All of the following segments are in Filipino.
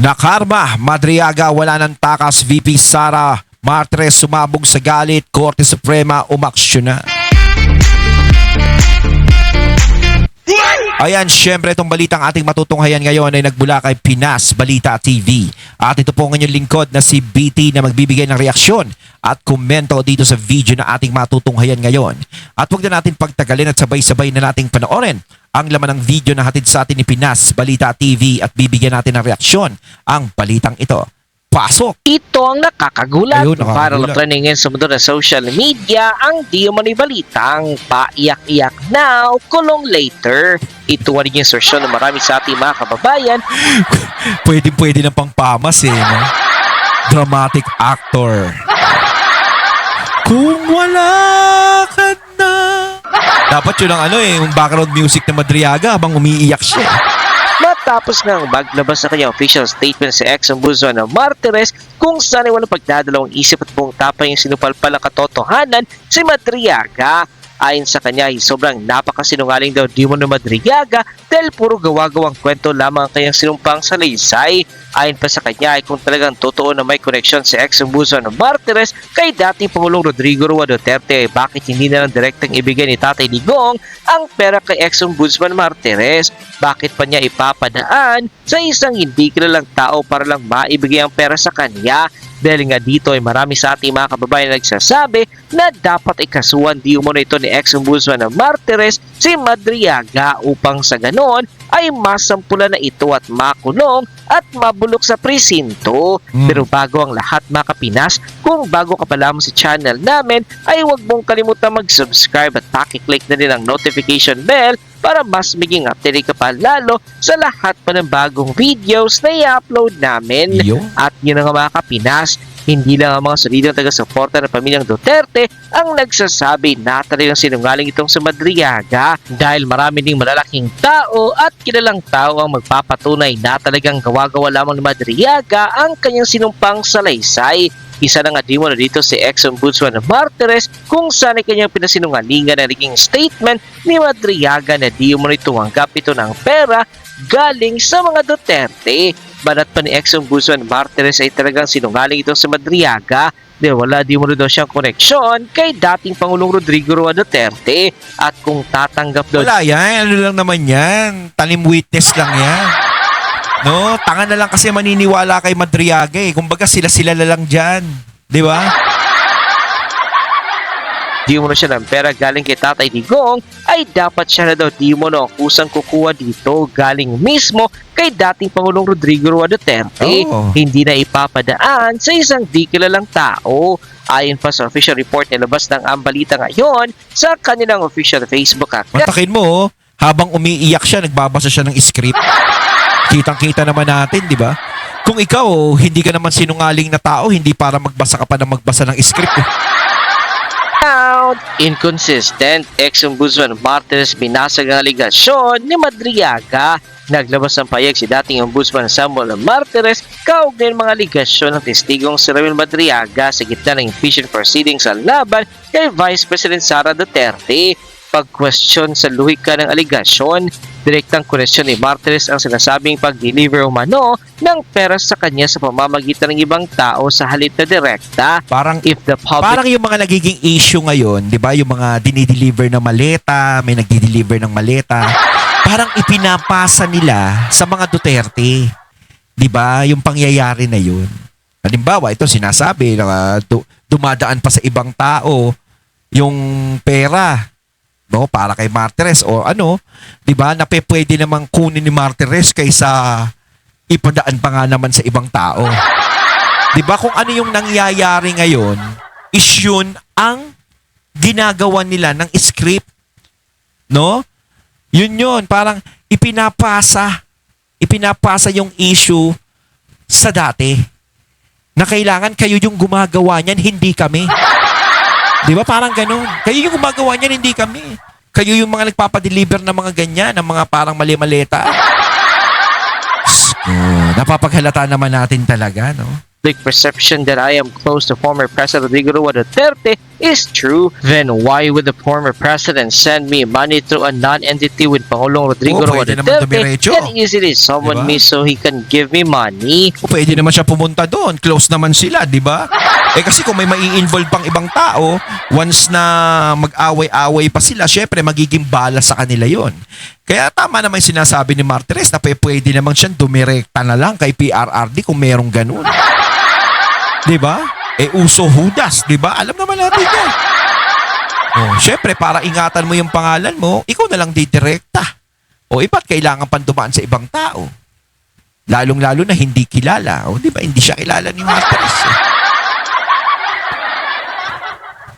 Nakarma, Madriaga wala ng takas, VP Sara Martires sumabog sa galit, Korte Suprema umaksyon na. Ayan, syempre itong balitang ating matutunghayan ngayon ay nagmula kay Pinas Balita TV. At ito po ang inyong lingkod na si BT na magbibigay ng reaksyon at komento dito sa video na ating matutunghayan ngayon. At huwag na natin pagtagalin at sabay-sabay na nating panoorin ang laman ng video na hatid sa atin ni Pinas Balita TV at bibigyan natin ng reaksyon ang balitang ito. Pasok! Ito ang nakakagulat. Ayun, nakakagulat. Para na trending ngayon sa mundo ng social media ang di umano'y balitang paiyak-iyak now, kulong later. Ito ang yung insertion ng marami sa ating mga kababayan. Pwede ng pangpamas eh, no? Dramatic actor. Kung wala ka na. Dapat yun ang yung background music na Madriaga habang umiiyak siya. Matapos ngang maglabas sa kanyang official statement si ex-Ombudsman Martires kung saan ay walang pagdadalawang isip at buong tapang yung sinupalpal ang katotohanan si Madriaga. Ayon sa kanya ay sobrang napakasinungaling daw di umano Madriaga dahil puro gawa-gawang kwento lamang ang kanyang sinumpang salaysay. Ayon pa sa kanya ay kung talagang totoo na may koneksyon si ex-Ombudsman Martires kay dating Pangulong Rodrigo Roa Duterte ay bakit hindi na lang direktang ibigay ni Tatay Digong ang pera kay ex-Ombudsman Martires? Bakit pa niya ipapadaan sa isang hindi kilalang tao para lang maibigay ang pera sa kanya? Dahil nga dito ay marami sa ating mga kababayan na nagsasabi na dapat ikasuhan di umano ito ni ex-Ombudsman Martires si Madriaga upang sa ganon ay masampulan na ito at makulong at mabulok sa presinto. Pero bago ang lahat mga Kapinas, kung bago ka pa lamang sa channel namin ay huwag mong kalimutan mag-subscribe at pakiclick na din ang notification bell para mas maging update ka pa lalo sa lahat pa ng bagong videos na i-upload namin. At yun nga mga Kapinas, hindi lang ang mga solidong taga-suporta ng pamilyang Duterte ang nagsasabi na talagang sinungaling itong sa Madriaga dahil marami ding malalaking tao at kilalang tao ang magpapatunay na talagang gawa-gawa lamang ni Madriaga ang kanyang sinumpang salaysay. Isa na nga di mo na dito si ex-Ombudsman Martires kung saan ay kanyang pinasinungalingan na naging statement ni Madriaga na di mo na tumanggap ito ng pera galing sa mga Duterte. Banat pa ni ex-Ombudsman Martires ay talagang sinungaling itong sa Madriaga dahil wala di mo na daw siyang koneksyon kay dating Pangulong Rodrigo Roa Duterte at kung tatanggap daw... Wala yan, ano lang naman yan, talim witness lang yan. No, tanga na lang kasi maniniwala kay Madriaga eh. Kumbaga sila na lang dyan. Di ba? Di mo na siya ng pera galing kay Tatay Digong ay dapat siya na daw di mo na ang kusang kukuha dito galing mismo kay dating Pangulong Rodrigo Roa Duterte. Hindi na ipapadaan sa isang di kilalang tao. Ayon pa sa official report nilabas ng ang balita ngayon sa kanilang official Facebook account. Matakin mo, habang umiiyak siya, nagbabasa siya ng script. Kitang-kita naman natin, di ba? Kung ikaw, hindi ka naman sinungaling na tao, hindi para magbasa ka pa na magbasa ng script. Inconsistent, ex-Ombudsman Martires binasag ang aligasyon ni Madriaga. Naglabas ng payag si dating Ombudsman Samuel Martires kaugnay ng mga aligasyon ng testigong si Ramil Madriaga sa gitna ng impeachment proceedings sa laban kay Vice President Sara Duterte. Pag-question sa luhika ng aligasyon, direktang koneksyon ni Martires ang sinasabing pag-deliver umano ng pera sa kanya sa pamamagitan ng ibang tao sa halip na direkta. Parang yung mga nagiging issue ngayon, di ba? Yung mga dinideliver ng maleta, may nagdi-deliver ng maleta. Parang ipinapasa nila sa mga Duterte. Di ba? Yung pangyayari na yun. Halimbawa, ito sinasabi na dumadaan pa sa ibang tao yung pera. No, para kay Martires o 'di ba? Na pwede namang kunin ni Martires kaysa ipadaan pa nga naman sa ibang tao. 'Di ba kung ano yung nangyayari ngayon, is yun ang ginagawa nila ng script. No? Yun, parang ipinapasa yung issue sa dati. Na kailangan kayo yung gumagawa niyan, hindi kami. Di ba? Parang ganun. Kayo yung gumagawa niyan, hindi kami. Kayo yung mga nagpapadeliver ng mga ganyan, ng mga parang mali-maleta. Napapaghalata naman natin talaga, no? public perception that I am close to former President Rodrigo Roa Duterte is true, then why would the former president send me money through a non-entity with Pangulong Rodrigo Roa pwede naman Duterte dumiretso. and easily summon Diba? me so he can give me money? O pwede naman siya pumunta doon. Close naman sila, di ba? Kasi kung may mai-involve pang ibang tao, once na mag-away-away pa sila, syempre magiging bala sa kanila yon. Kaya tama naman yung sinasabi ni Martires na pwede naman siyang dumirekta na lang kay PRRD kung merong ganun. Di ba? Uso Judas, di ba? Alam naman natin yan. Syempre, para ingatan mo yung pangalan mo, ikaw na lang didirekta. Iba't kailangan pang dumaan sa ibang tao? Lalong-lalo na hindi kilala. Di ba? Hindi siya kilala ni Martires.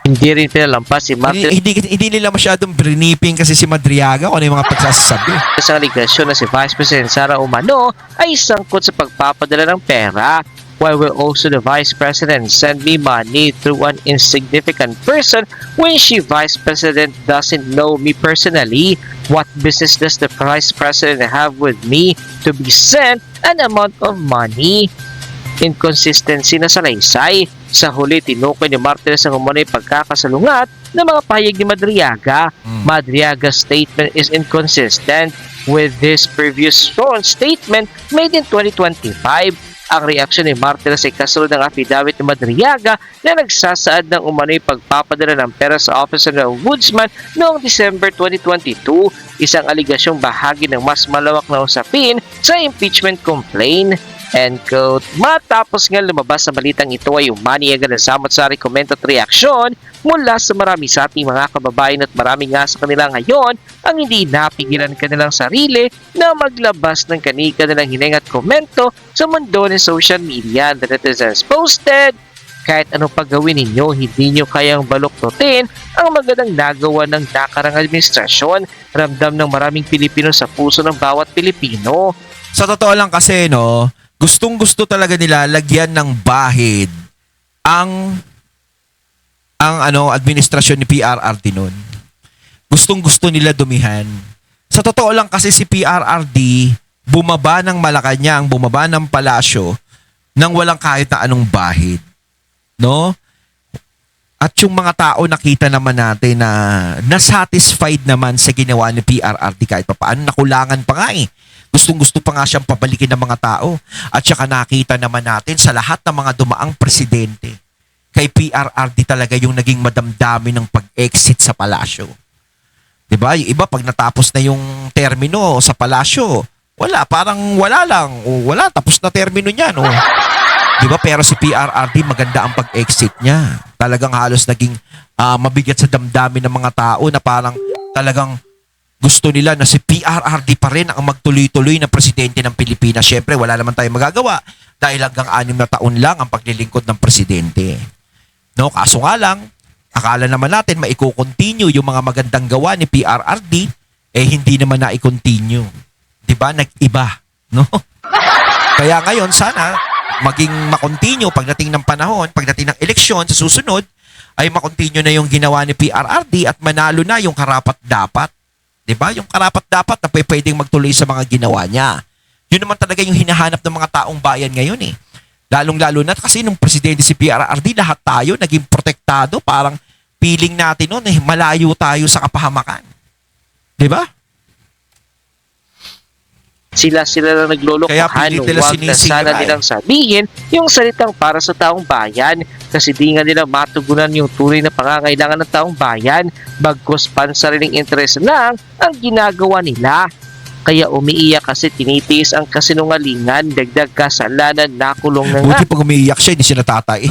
Hindi rin pinalampas si Martires Hindi nila masyadong briefing kasi si Madriaga kung ano yung mga pagsasasabi. sa aligasyon na si Vice President Sara Umano ay sangkot sa pagpapadala ng pera. Why will also the Vice President send me money through an insignificant person when she Vice President doesn't know me personally? What business does the Vice President have with me to be sent an amount of money? Inconsistency na salaysay. Sa huli, tinukoy ni Martires ang umano'y pagkakasalungat ng mga pahayag ni Madriaga. Madriaga's statement is inconsistent with his previous sworn statement made in 2025. Ang reaksyon ni Martires ay kasunod ng affidavit ni Madriaga na nagsasaad ng umano'y pagpapadala ng pera sa Office of the Ombudsman noong December 2022, isang aligasyong bahagi ng mas malawak na usapin sa impeachment complaint. End quote. Matapos nga lumabas sa balitang ito ay umani agad ang samot-sari komento at reaksyon mula sa marami sa ating mga kababayan at marami nga sa kanila ngayon ang hindi napigilan kanilang sarili na maglabas ng kani-kanilang hininga at komento sa mundo ng social media. The netizens posted, kahit anong paggawin ninyo, hindi nyo kayang baluktutin ang magandang nagawa ng nakarang administrasyon. Ramdam ng maraming Pilipino sa puso ng bawat Pilipino. Sa totoo lang kasi, no, gustong-gusto talaga nila lagyan ng bahid ang administrasyon ni PRRD noon. Gustong-gusto nila dumihan. Sa totoo lang kasi si PRRD bumaba ng Malacanang, bumaba ng palasyo nang walang kahit na anong bahid. No? At yung mga tao nakita naman natin na nasatisfied naman sa ginawa ni PRRD kahit pa paano, nakulangan pa nga eh. Gustong-gusto pa nga siyang pabalikin ng mga tao. At saka nakita naman natin sa lahat ng mga dumaang presidente, kay PRRD talaga yung naging madamdami ng pag-exit sa palasyo. Diba? Yung iba, pag natapos na yung termino sa palasyo, wala, parang wala lang. Wala, tapos na termino niya. No? Diba? Pero si PRRD, maganda ang pag-exit niya. Talagang halos naging mabigat sa damdamin ng mga tao na parang talagang gusto nila na si PRRD pa rin ang magtuloy-tuloy na presidente ng Pilipinas. Siyempre, wala naman tayong magagawa dahil hanggang 6 na taon lang ang paglilingkod ng presidente. No, kaso nga lang, akala naman natin maiko-continue yung mga magandang gawa ni PRRD, hindi naman na-i-continue. 'Di ba? Nag-iba, no? Kaya ngayon sana maging makontinue pagdating ng panahon, pagdating ng eleksyon sa susunod, ay makontinue na yung ginawa ni PRRD at manalo na yung karapat-dapat. Diba? Yung karapat-dapat na pwedeng magtuloy sa mga ginawa niya. Yun naman talaga yung hinahanap ng mga taong bayan ngayon eh. Lalong-lalo na kasi nung presidente si PRRD, lahat tayo naging protektado. Parang feeling natin noon malayo tayo sa kapahamakan. Diba? Sila lang naglolokohan. Kaya pilit nila Huwag na sana nilang sabihin yung salitang para sa taong bayan kasi di nga nila matugunan yung tunay na pangangailangan ng taong bayan bagkus pansariling interes lang ang ginagawa nila. Kaya umiiyak kasi tinitiis ang kasinungalingan, dagdag kasalanan, nakulong na nga. Buti pag umiiyak siya, hindi siya natatay.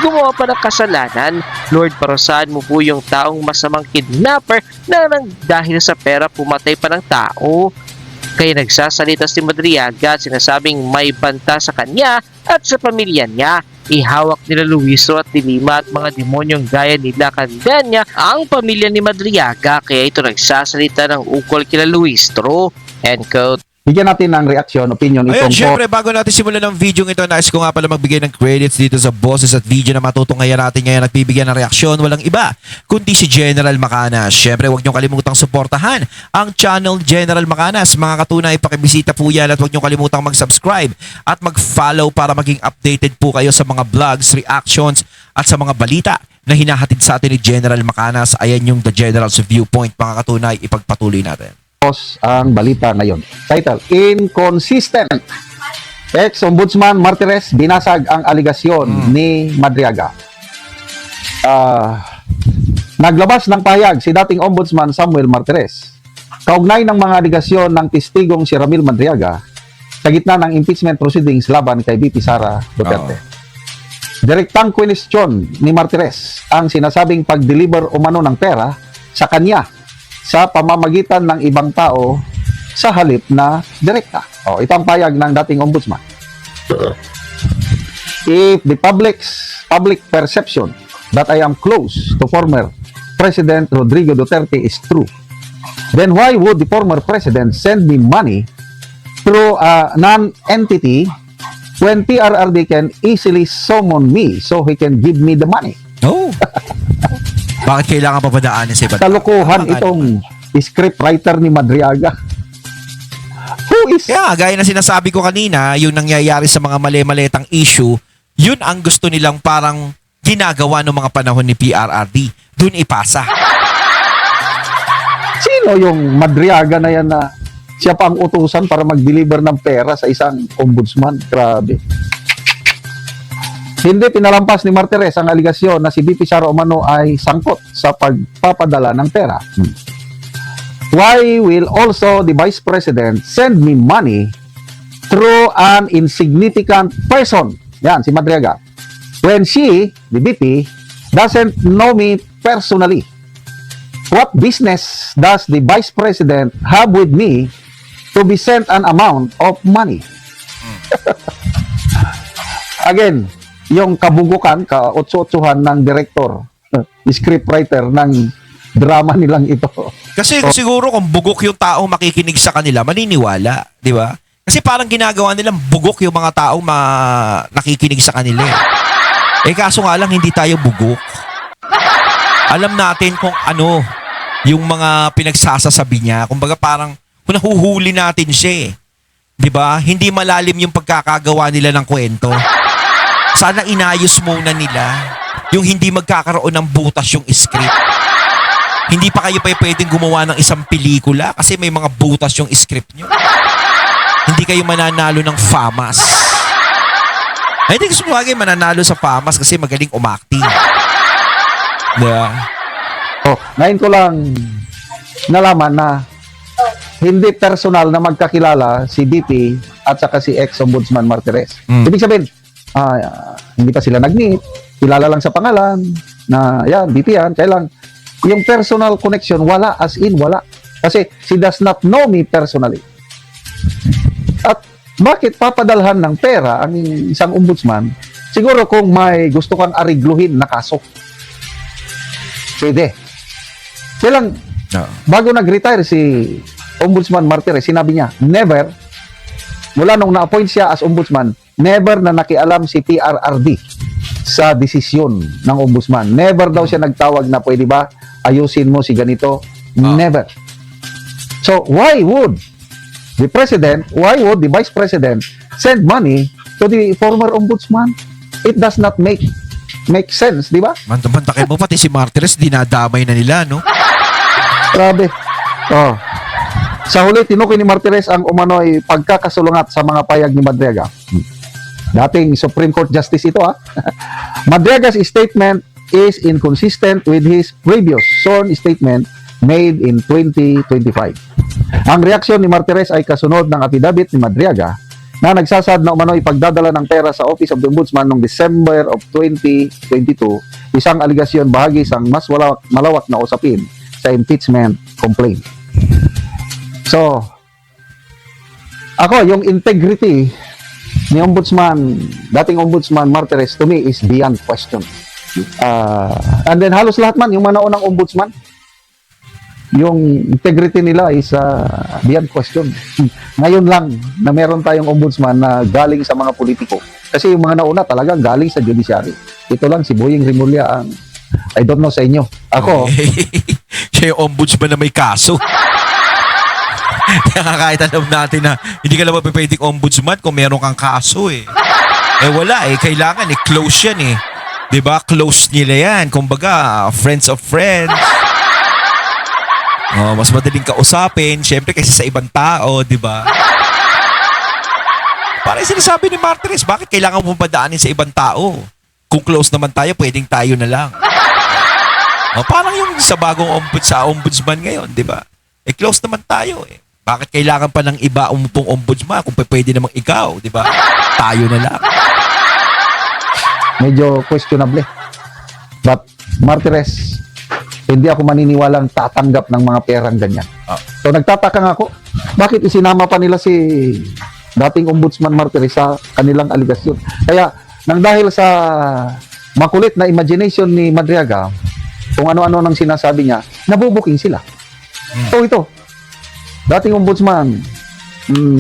Gumawa pa ng kasalanan. Lord, parusahan mo po yung taong masamang kidnapper na nang dahil sa pera pumatay pa ng tao. Kaya nagsasalita si Madriaga at sinasabing may banta sa kanya at sa pamilya niya. Ihawak nila Luistro at Dilima at mga demonyong gaya nila Candania ang pamilya ni Madriaga. Kaya ito nagsasalita ng ukol kila Luistro. End quote. bigyan natin ng reaction, opinion Ayun, itong syempre, bago natin simulan ng video ito, nais ko nga pala magbigay ng credits dito sa boses at video na matutunghayan natin ngayon. Nagbibigyan ng reaksyon, walang iba, kundi si General Macanas. Syempre, huwag niyong kalimutang suportahan ang channel General Macanas. Mga katunay, pakibisita po yan at huwag niyong kalimutang mag-subscribe at mag-follow para maging updated po kayo sa mga vlogs, reactions at sa mga balita na hinahatid sa atin ni General Macanas. Ayan yung The General's Viewpoint. Mga katunay, ipagpatuloy natin. ang balita ngayon. Title, Inconsistent. Ex-Ombudsman Martires binasag ang aligasyon ni Madriaga. Naglabas ng pahayag si dating Ombudsman Samuel Martires kaugnay ng mga aligasyon ng testigong si Ramil Madriaga sa gitna ng impeachment proceedings laban kay VP Sara Duterte. Direktang question ni Martires ang sinasabing pag-deliver umano ng pera sa kanya sa pamamagitan ng ibang tao sa halip na direkta. Ito ang payag ng dating ombudsman. If the public perception that I am close to former President Rodrigo Duterte is true, then why would the former president send me money through a non-entity when PRRD can easily summon me so he can give me the money? Oh. Bakit kailangan papadaanin sa iba? Kalokohan itong scriptwriter ni Madriaga. Who is... Kaya gaya na sinasabi ko kanina, yung nangyayari sa mga mali-maletang issue, yun ang gusto nilang parang ginagawa ng mga panahon ni PRRD. Doon ipasa. Sino yung Madriaga na yan na siya pa ang utusan para mag-deliver ng pera sa isang ombudsman? Grabe. Hindi pinalampas ni Martires ang aligasyon na si VP Sara umano ay sangkot sa pagpapadala ng pera. Why will also the Vice President send me money through an insignificant person? Yan, si Madriaga. When she, the VP, doesn't know me personally. What business does the Vice President have with me to be sent an amount of money? Again, yung kabugukan, kaotso-otsuhan ng director, scriptwriter ng drama nilang ito. Kasi siguro kung bugok yung taong makikinig sa kanila, maniniwala, di ba? Kasi parang ginagawa nilang bugok yung mga taong nakikinig sa kanila. Kaso nga lang, hindi tayo bugok. Alam natin kung ano yung mga pinagsasasabi niya. Kumbaga parang nahuhuli natin siya eh. Di ba? Hindi malalim yung pagkakagawa nila ng kwento. Sana inayos muna nila yung hindi magkakaroon ng butas yung script. Hindi pa kayo pwedeng gumawa ng isang pelikula kasi may mga butas yung script nyo. Hindi kayo mananalo ng FAMAS. Ay, hindi gusto bagay mananalo sa FAMAS kasi magaling umakting. Diba? Ngayon ko lang nalaman na hindi personal na magkakilala si BP at saka si ex-ombudsman Martires. Ibig sabihin, hindi pa sila nag-meet, kilala lang sa pangalan, na yan, BP yan, kaya lang, yung personal connection, wala, as in, wala. Kasi she does not know me personally. At bakit papadalhan ng pera ang isang ombudsman? Siguro kung may gusto kang arigluhin na kaso. Pwede. Kaya lang, bago nag-retire si Ombudsman Martires, sinabi niya, never, mula nung na-appoint siya as ombudsman, never na nakialam si PRRD sa desisyon ng ombudsman. Never daw siya nagtawag na pwede ba ayusin mo si ganito. Never. So, why would the president, why would the vice president send money to the former ombudsman? It does not make sense, di ba? Mantakin mo pati si Martires, dinadamay na nila, no? Grabe. Sa huli, tinukoy ni Martires ang umano'y pagkakasulungat sa mga payag ni Madriaga. Dating Supreme Court Justice ito, Madriaga's statement is inconsistent with his previous sworn statement made in 2025. Ang reaksyon ni Martires ay kasunod ng affidavit ni Madriaga na nagsasad na umano'y pagdadala ng pera sa Office of the Ombudsman noong December of 2022, isang aligasyon bahagi sa mas malawak na usapin sa impeachment complaint. So, ako, yung integrity ni Ombudsman, dating Ombudsman Martires, to me is beyond question. And then halos lahat man, yung mga naunang Ombudsman, yung integrity nila is beyond question. Ngayon lang na meron tayong ombudsman na galing sa mga politiko. Kasi yung mga nauna talagang galing sa judiciary. Ito lang si Boying Rimulya ang I don't know sa inyo. Ako, Siya yung ombudsman na may kaso. Kaya kahit alam natin na hindi ka naman pwedeng ombudsman kung meron kang kaso eh. Eh wala eh. Kailangan eh. Close yan eh. Diba? Close nila yan. Kumbaga, friends of friends. Oh, mas madaling kausapin. Siyempre kasi sa ibang tao, diba? Parang sinasabi ni Martires, bakit kailangan mo padaanin sa ibang tao? Kung close naman tayo, pwedeng tayo na lang. Oh, parang yung sa bagong ombudsman ngayon, di ba? Eh, close naman tayo eh. Bakit kailangan pa ng iba umupong ombudsman kung pwede namang ikaw, di ba? Tayo na lang. medyo questionable. But Martires, hindi ako maniniwalang tatanggap ng mga perang ganyan. So nagtataka nga ako, bakit isinama pa nila si dating Ombudsman Martires sa kanilang aligasyon? Kaya nang dahil sa makulit na imagination ni Madriaga, kung ano-ano nang sinasabi niya, nabubuking sila. So ito, dating Ombudsman,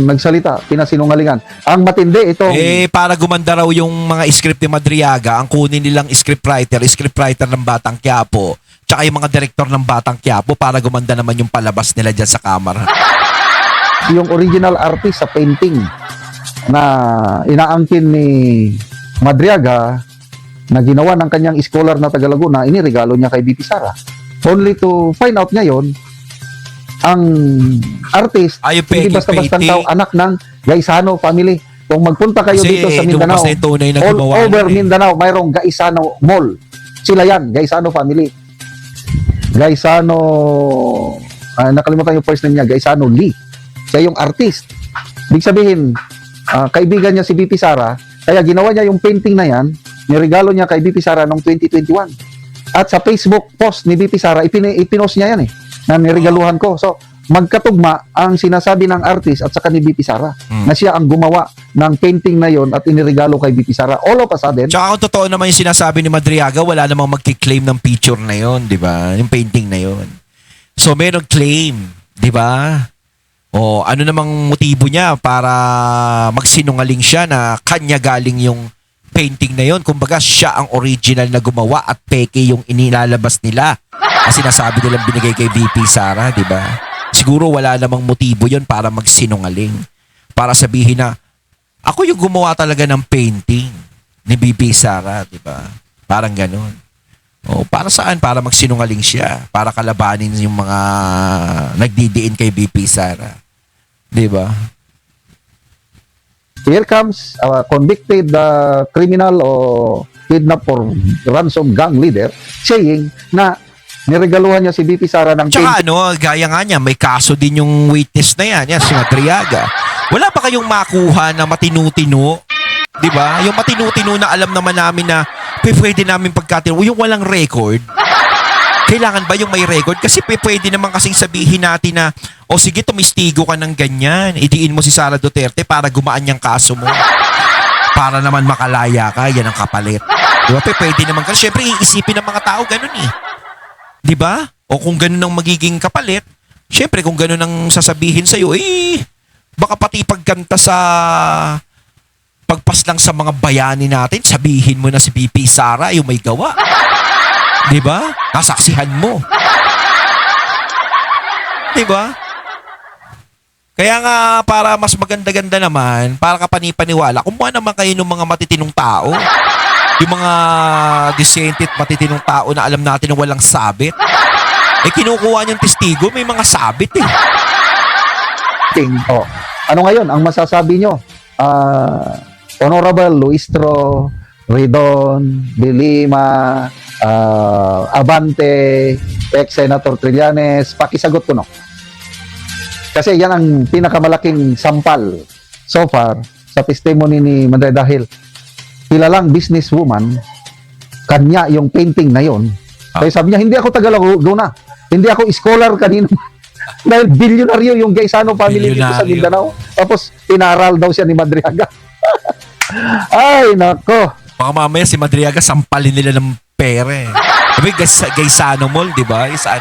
nagsalita, pinasinungalingan. Ang matindi ito. Eh, para gumanda raw yung mga script ni Madriaga, ang kunin nilang scriptwriter ng Batang Quiapo, tsaka yung mga direktor ng Batang Quiapo para gumanda naman yung palabas nila dyan sa kamera. Yung original artist sa painting na inaangkin ni Madriaga na ginawa ng kanyang scholar na taga Laguna, iniregalo niya kay BP Sara. Only to find out ngayon, ang artist, Ay, yung hindi peking basta-bastang painting. tao, anak ng Gaisano family. Kung magpunta kayo Kasi dito sa Mindanao, lumabas na yung tunay na all gumawa over nun eh. Mindanao, mayroong Gaisano Mall. Sila yan, Gaisano family. Gaisano, nakalimutan yung first name niya, Gaisano Lee. Siya yung artist. Ibig sabihin, kaibigan niya si BP Sara, kaya ginawa niya yung painting na yan, niregalo niya kay BP Sara noong 2021. At sa Facebook post ni BP Sara, ipinost niya yan na niregaluhan ko. So, magkatugma ang sinasabi ng artist at saka ni BP Sara na siya ang gumawa ng painting na yon at iniregalo kay BP Sara. All of a sudden, Tsaka kung totoo naman yung sinasabi ni Madriaga, wala namang magki-claim ng picture na yon, di ba? Yung painting na yon. So, meron claim, di ba? O ano namang motibo niya para magsinungaling siya na kanya galing yung painting na yon. Kumbaga, siya ang original na gumawa at peke yung inilalabas nila. Kasi sinasabi nilang binigay kay BP Sara, di ba? Siguro wala namang motibo yon para magsinungaling. Para sabihin na, ako yung gumawa talaga ng painting ni BP Sara, di ba? Parang ganun. O, para saan? Para magsinungaling siya. Para kalabanin yung mga nagdidiin kay BP Sara. Di ba? here comes a convicted criminal o kidnap or ransom gang leader saying na niregaluhan niya si BP Sara ng Tsaka gaya nga niya, may kaso din yung witness na yan si Madriaga. Wala pa kayong makuha na matinu-tinu? Di ba? Yung matinu-tinu na alam naman namin na pwede namin pagkatinu. Yung walang record. Kailangan ba yung may record? Kasi pwede naman kasing sabihin natin na, o sige, tumistigo ka ng ganyan. Idiin mo si Sara Duterte para gumaan yung kaso mo. Para naman makalaya ka, yan ang kapalit. Di ba? Pwede naman. Kasi syempre, iisipin ng mga tao ganun eh. Di ba? O kung ganun ang magiging kapalit, syempre kung ganun ang sasabihin sa'yo, baka pati pagkanta sa pagpas lang sa mga bayani natin, sabihin mo na si BP Sara yung may gawa. Di ba? Nasaksihan mo. Di ba? Kaya nga, para mas maganda-ganda naman, para kapanipaniwala, kumuha naman kayo ng mga matitinong tao. Yung mga decent at matitinong tao na alam natin na walang sabit. Kinukuha niyang testigo, may mga sabit eh. Oh. Ano ngayon ang masasabi nyo? Honorable Luistro, Ridon, De Lima, Abante, ex-Senator Trillanes, pakisagot ko no. Kasi yan ang pinakamalaking sampal so far sa testimony ni Madre dahil kilalang businesswoman, kanya yung painting na yon. Kaya sabi niya, hindi ako taga-Laguna, hindi ako scholar kanino. Dahil bilyonaryo yung Gaisano family dito sa Mindanao. Tapos, pinaral daw siya ni Madriaga. Ay, nako. Baka mamaya si Madriaga sampalin nila ng pera eh. Sabi, Gaisano Mall, di ba? Sa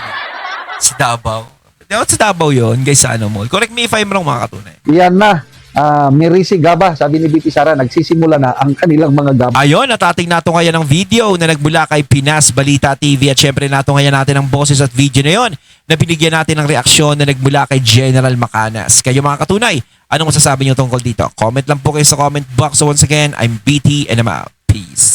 Sa Davao. Dapat sa Davao yun, guys, sa ano mo. Correct me if I'm wrong, mga katunay. Yan na. Mirisi Gaba, sabi ni BP Sara, nagsisimula na ang kanilang mga gaba. Ayun, natating nato ngayon ng video na nagmula kay Pinas Balita TV at syempre nato ngayon natin ang boses at video na yon na binigyan natin ng reaksyon na nagmula kay General Macanas. Kayo mga katunay, anong masasabi niyo tungkol dito? Comment lang po kayo sa comment box. So once again, I'm BT and I'm out. Peace.